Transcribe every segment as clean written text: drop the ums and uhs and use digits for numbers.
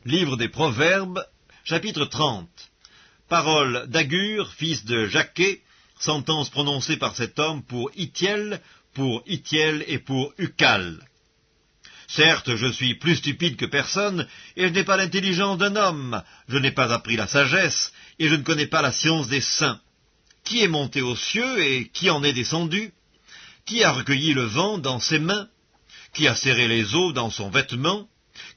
Livre des Proverbes, chapitre 30. Parole d'Agur, fils de Jaquet, sentence prononcée par cet homme pour Itiel et pour Ucal. Certes, je suis plus stupide que personne, et je n'ai pas l'intelligence d'un homme, je n'ai pas appris la sagesse, et je ne connais pas la science des saints. Qui est monté aux cieux, et qui en est descendu? Qui a recueilli le vent dans ses mains? Qui a serré les eaux dans son vêtement?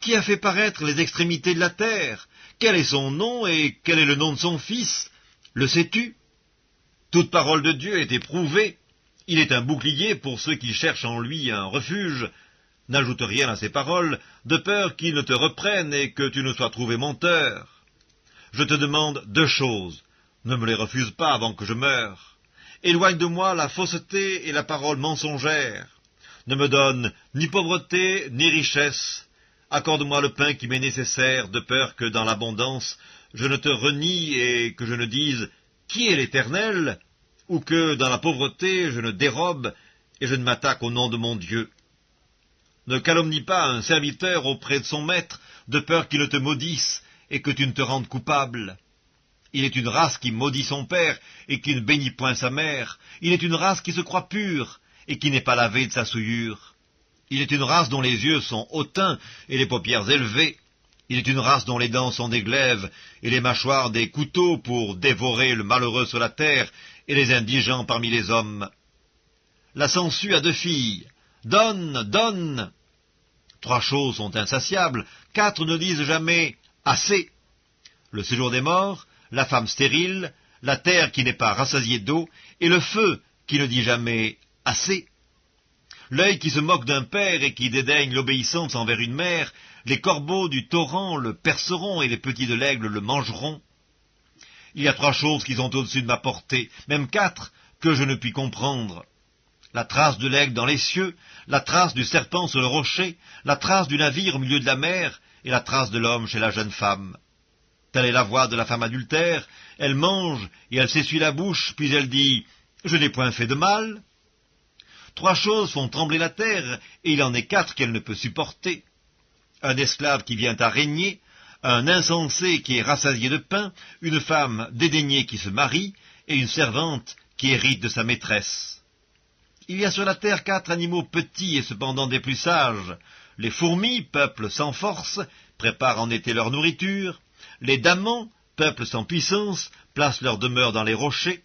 Qui a fait paraître les extrémités de la terre? Quel est son nom, et quel est le nom de son fils? Le sais-tu? Toute parole de Dieu est éprouvée. Il est un bouclier pour ceux qui cherchent en lui un refuge. N'ajoute rien à ces paroles, de peur qu'il ne te reprenne et que tu ne sois trouvé menteur. Je te demande 2 choses. Ne me les refuse pas avant que je meure. Éloigne de moi la fausseté et la parole mensongère. Ne me donne ni pauvreté ni richesse. Accorde-moi le pain qui m'est nécessaire, de peur que dans l'abondance je ne te renie et que je ne dise « Qui est l'Éternel ?» ou que dans la pauvreté je ne dérobe et je ne m'attaque au nom de mon Dieu. Ne calomnie pas un serviteur auprès de son maître, de peur qu'il ne te maudisse et que tu ne te rendes coupable. Il est une race qui maudit son père et qui ne bénit point sa mère. Il est une race qui se croit pure et qui n'est pas lavée de sa souillure. Il est une race dont les yeux sont hautains et les paupières élevées. Il est une race dont les dents sont des glaives et les mâchoires des couteaux pour dévorer le malheureux sur la terre et les indigents parmi les hommes. La sangsue a 2 filles. Donne, donne. 3 choses sont insatiables, 4 ne disent jamais « assez ». Le séjour des morts, la femme stérile, la terre qui n'est pas rassasiée d'eau, et le feu qui ne dit jamais « assez ». L'œil qui se moque d'un père et qui dédaigne l'obéissance envers une mère, les corbeaux du torrent le perceront et les petits de l'aigle le mangeront. Il y a 3 choses qui sont au-dessus de ma portée, même 4, que je ne puis comprendre. La trace de l'aigle dans les cieux, la trace du serpent sur le rocher, la trace du navire au milieu de la mer, et la trace de l'homme chez la jeune femme. Telle est la voix de la femme adultère, elle mange et elle s'essuie la bouche, puis elle dit « Je n'ai point fait de mal ». 3 choses font trembler la terre, et il en est 4 qu'elle ne peut supporter. Un esclave qui vient à régner, un insensé qui est rassasié de pain, une femme dédaignée qui se marie, et une servante qui hérite de sa maîtresse. Il y a sur la terre 4 animaux petits et cependant des plus sages. Les fourmis, peuple sans force, préparent en été leur nourriture. Les damans, peuple sans puissance, placent leur demeure dans les rochers.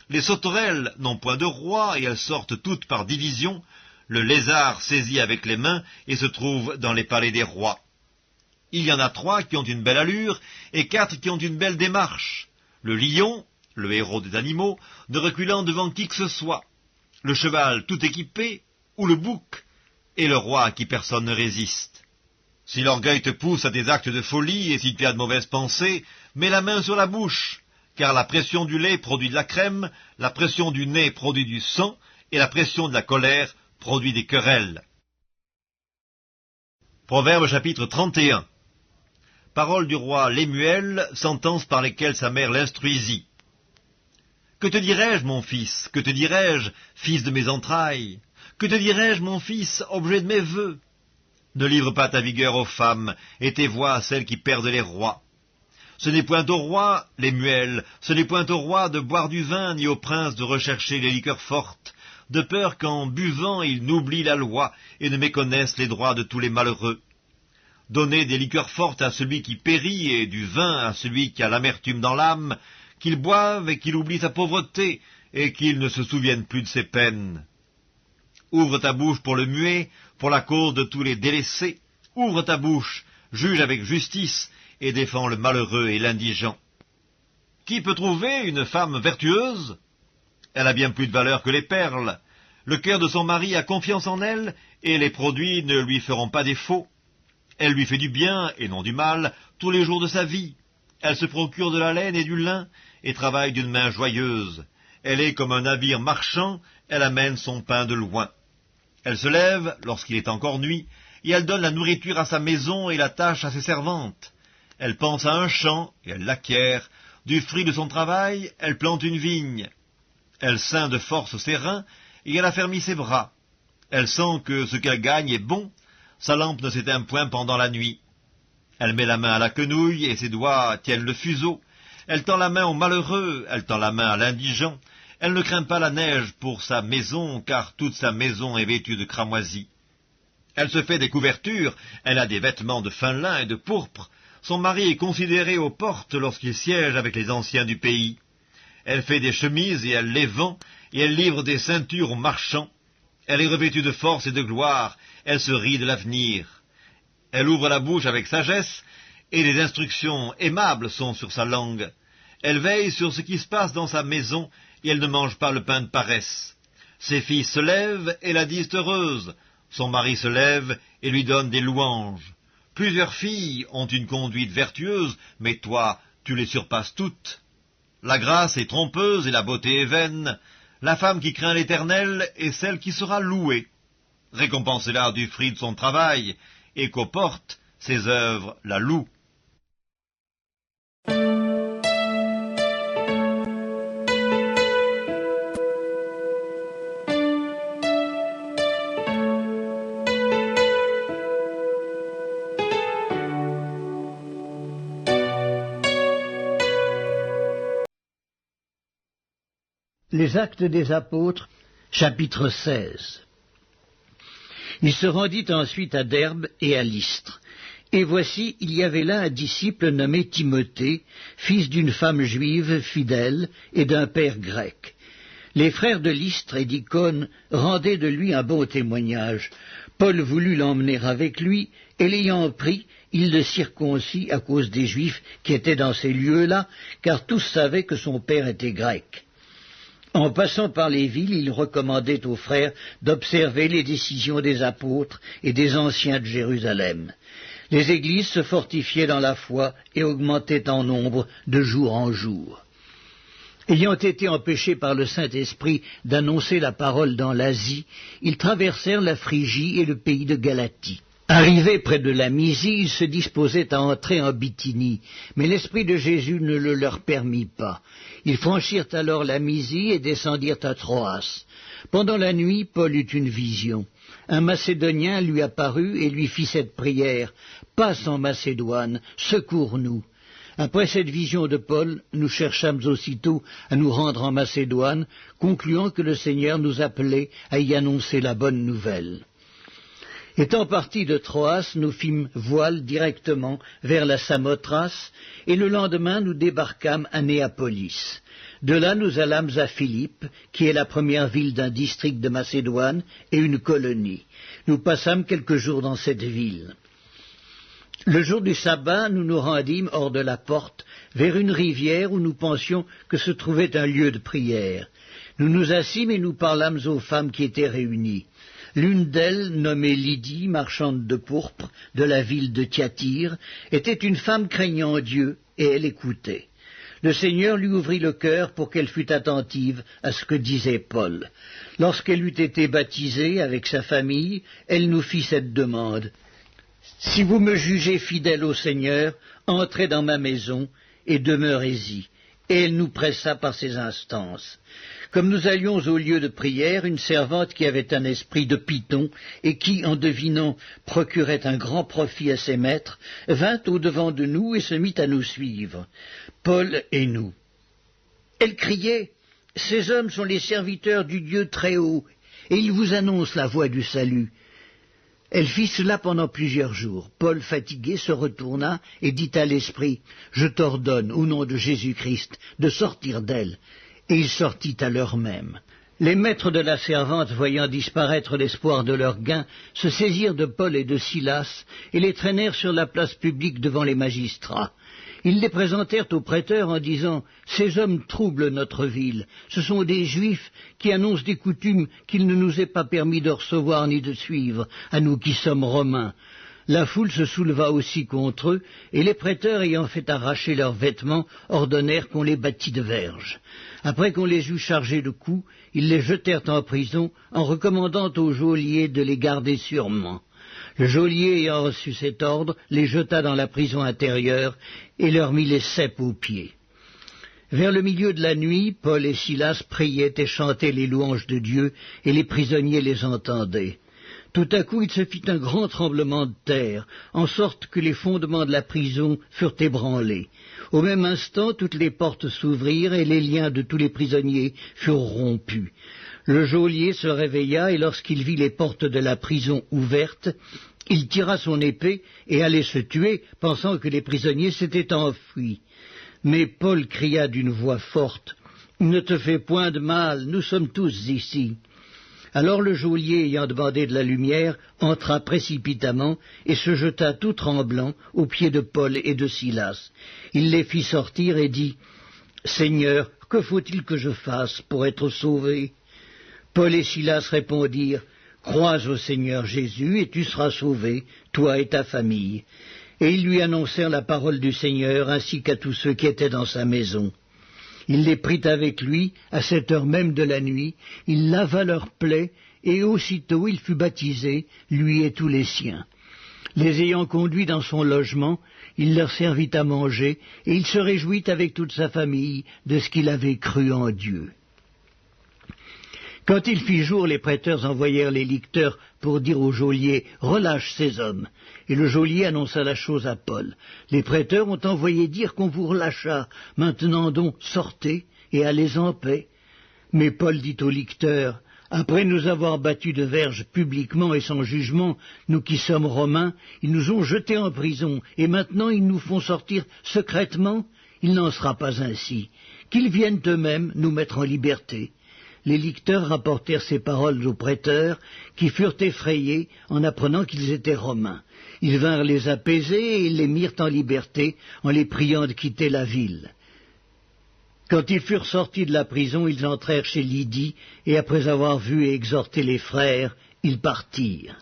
Les sauterelles n'ont point de roi, et elles sortent toutes par division. Le lézard saisit avec les mains, et se trouve dans les palais des rois. Il y en a 3 qui ont une belle allure, et 4 qui ont une belle démarche. Le lion, le héros des animaux, ne reculant devant qui que ce soit. Le cheval tout équipé, ou le bouc, et le roi à qui personne ne résiste. Si l'orgueil te pousse à des actes de folie, et si tu as de mauvaises pensées, mets la main sur la bouche, car la pression du lait produit de la crème, la pression du nez produit du sang, et la pression de la colère produit des querelles. Proverbe chapitre 31. Parole du roi Lémuel, sentence par lesquelles sa mère l'instruisit. Que te dirai-je, mon fils? Que te dirai-je, fils de mes entrailles? Que te dirai-je, mon fils, objet de mes vœux? Ne livre pas ta vigueur aux femmes, et tes voix à celles qui perdent les rois. Ce n'est point au roi, Lémuel, ce n'est point au roi de boire du vin, ni au prince de rechercher les liqueurs fortes, de peur qu'en buvant ils n'oublient la loi, et ne méconnaissent les droits de tous les malheureux. Donnez des liqueurs fortes à celui qui périt, et du vin à celui qui a l'amertume dans l'âme, qu'il boive et qu'il oublie sa pauvreté, et qu'il ne se souvienne plus de ses peines. Ouvre ta bouche pour le muet, pour la cause de tous les délaissés. Ouvre ta bouche, juge avec justice, et défends le malheureux et l'indigent. Qui peut trouver une femme vertueuse? Elle a bien plus de valeur que les perles. Le cœur de son mari a confiance en elle, et les produits ne lui feront pas défaut. Elle lui fait du bien, et non du mal, tous les jours de sa vie. Elle se procure de la laine et du lin, et travaille d'une main joyeuse. Elle est comme un navire marchand, elle amène son pain de loin. Elle se lève lorsqu'il est encore nuit, et elle donne la nourriture à sa maison et la tâche à ses servantes. Elle pense à un champ, et elle l'acquiert. Du fruit de son travail, elle plante une vigne. Elle ceint de force ses reins, et elle affermit ses bras. Elle sent que ce qu'elle gagne est bon, sa lampe ne s'éteint point pendant la nuit. Elle met la main à la quenouille et ses doigts tiennent le fuseau. Elle tend la main au malheureux, elle tend la main à l'indigent. Elle ne craint pas la neige pour sa maison, car toute sa maison est vêtue de cramoisis. Elle se fait des couvertures, elle a des vêtements de fin lin et de pourpre. Son mari est considéré aux portes lorsqu'il siège avec les anciens du pays. Elle fait des chemises et elle les vend, et elle livre des ceintures aux marchands. Elle est revêtue de force et de gloire, elle se rit de l'avenir. Elle ouvre la bouche avec sagesse, et les instructions aimables sont sur sa langue. Elle veille sur ce qui se passe dans sa maison, et elle ne mange pas le pain de paresse. Ses filles se lèvent et la disent heureuse. Son mari se lève et lui donne des louanges. Plusieurs filles ont une conduite vertueuse, mais toi, tu les surpasses toutes. La grâce est trompeuse et la beauté est vaine. La femme qui craint l'Éternel est celle qui sera louée. Récompensez-la du fruit de son travail, et qu'aux portes, ses œuvres la louent. Les Actes des Apôtres, chapitre 16. Il se rendit ensuite à Derbe et à Lystre. Et voici, il y avait là un disciple nommé Timothée, fils d'une femme juive fidèle et d'un père grec. Les frères de Lystre et d'Icône rendaient de lui un bon témoignage. Paul voulut l'emmener avec lui, et l'ayant pris, il le circoncit à cause des Juifs qui étaient dans ces lieux-là, car tous savaient que son père était grec. En passant par les villes, il recommandait aux frères d'observer les décisions des apôtres et des anciens de Jérusalem. Les églises se fortifiaient dans la foi et augmentaient en nombre de jour en jour. Ayant été empêchés par le Saint-Esprit d'annoncer la parole dans l'Asie, ils traversèrent la Phrygie et le pays de Galatie. Arrivés près de la Mysie, ils se disposaient à entrer en Bithynie, mais l'Esprit de Jésus ne le leur permit pas. Ils franchirent alors la Mysie et descendirent à Troas. Pendant la nuit, Paul eut une vision. Un Macédonien lui apparut et lui fit cette prière: « Passe en Macédoine, secours-nous » ». Après cette vision de Paul, nous cherchâmes aussitôt à nous rendre en Macédoine, concluant que le Seigneur nous appelait à y annoncer la bonne nouvelle. Étant partis de Troas, nous fîmes voile directement vers la Samothrace, et le lendemain nous débarquâmes à Néapolis. De là nous allâmes à Philippe, qui est la première ville d'un district de Macédoine et une colonie. Nous passâmes quelques jours dans cette ville. Le jour du sabbat, nous nous rendîmes hors de la porte, vers une rivière où nous pensions que se trouvait un lieu de prière. Nous nous assîmes et nous parlâmes aux femmes qui étaient réunies. L'une d'elles, nommée Lydie, marchande de pourpre, de la ville de Thyatire, était une femme craignant Dieu, et elle écoutait. Le Seigneur lui ouvrit le cœur pour qu'elle fût attentive à ce que disait Paul. Lorsqu'elle eut été baptisée avec sa famille, elle nous fit cette demande: « Si vous me jugez fidèle au Seigneur, entrez dans ma maison et demeurez-y. » Et elle nous pressa par ses instances. Comme nous allions au lieu de prière, une servante qui avait un esprit de python et qui, en devinant, procurait un grand profit à ses maîtres, vint au-devant de nous et se mit à nous suivre, Paul et nous. Elle criait: « Ces hommes sont les serviteurs du Dieu très haut, et ils vous annoncent la voie du salut. » Elle fit cela pendant plusieurs jours. Paul, fatigué, se retourna et dit à l'esprit: « Je t'ordonne, au nom de Jésus-Christ, de sortir d'elle. » Et il sortit à l'heure même. Les maîtres de la servante, voyant disparaître l'espoir de leur gain, se saisirent de Paul et de Silas et les traînèrent sur la place publique devant les magistrats. Ils les présentèrent au prêteur en disant: « Ces hommes troublent notre ville. Ce sont des Juifs qui annoncent des coutumes qu'il ne nous est pas permis de recevoir ni de suivre, à nous qui sommes Romains. » La foule se souleva aussi contre eux, et les prêteurs, ayant fait arracher leurs vêtements, ordonnèrent qu'on les bâtît de verges. Après qu'on les eut chargés de coups, ils les jetèrent en prison, en recommandant au geôlier de les garder sûrement. Le geôlier, ayant reçu cet ordre, les jeta dans la prison intérieure et leur mit les ceps aux pieds. Vers le milieu de la nuit, Paul et Silas priaient et chantaient les louanges de Dieu, et les prisonniers les entendaient. Tout à coup, il se fit un grand tremblement de terre, en sorte que les fondements de la prison furent ébranlés. Au même instant, toutes les portes s'ouvrirent et les liens de tous les prisonniers furent rompus. Le geôlier se réveilla et lorsqu'il vit les portes de la prison ouvertes, il tira son épée et allait se tuer, pensant que les prisonniers s'étaient enfuis. Mais Paul cria d'une voix forte, « Ne te fais point de mal, nous sommes tous ici. » Alors le geôlier, ayant demandé de la lumière, entra précipitamment et se jeta tout tremblant aux pieds de Paul et de Silas. Il les fit sortir et dit, « Seigneur, que faut-il que je fasse pour être sauvé ?» Paul et Silas répondirent, « Crois au Seigneur Jésus et tu seras sauvé, toi et ta famille. » Et ils lui annoncèrent la parole du Seigneur ainsi qu'à tous ceux qui étaient dans sa maison. Il les prit avec lui, à cette heure même de la nuit, il lava leurs plaies, et aussitôt il fut baptisé, lui et tous les siens. Les ayant conduits dans son logement, il leur servit à manger, et il se réjouit avec toute sa famille de ce qu'il avait cru en Dieu. Quand il fit jour, les prêteurs envoyèrent les licteurs pour dire au geôlier « Relâche ces hommes !» Et le geôlier annonça la chose à Paul. « Les prêteurs ont envoyé dire qu'on vous relâcha. Maintenant donc, sortez et allez en paix. » Mais Paul dit aux licteurs « Après nous avoir battus de verge publiquement et sans jugement, nous qui sommes Romains, ils nous ont jetés en prison, et maintenant ils nous font sortir secrètement. Il n'en sera pas ainsi. Qu'ils viennent eux-mêmes nous mettre en liberté. » Les licteurs rapportèrent ces paroles aux prêteurs, qui furent effrayés en apprenant qu'ils étaient romains. Ils vinrent les apaiser et les mirent en liberté, en les priant de quitter la ville. Quand ils furent sortis de la prison, ils entrèrent chez Lydie, et après avoir vu et exhorté les frères, ils partirent.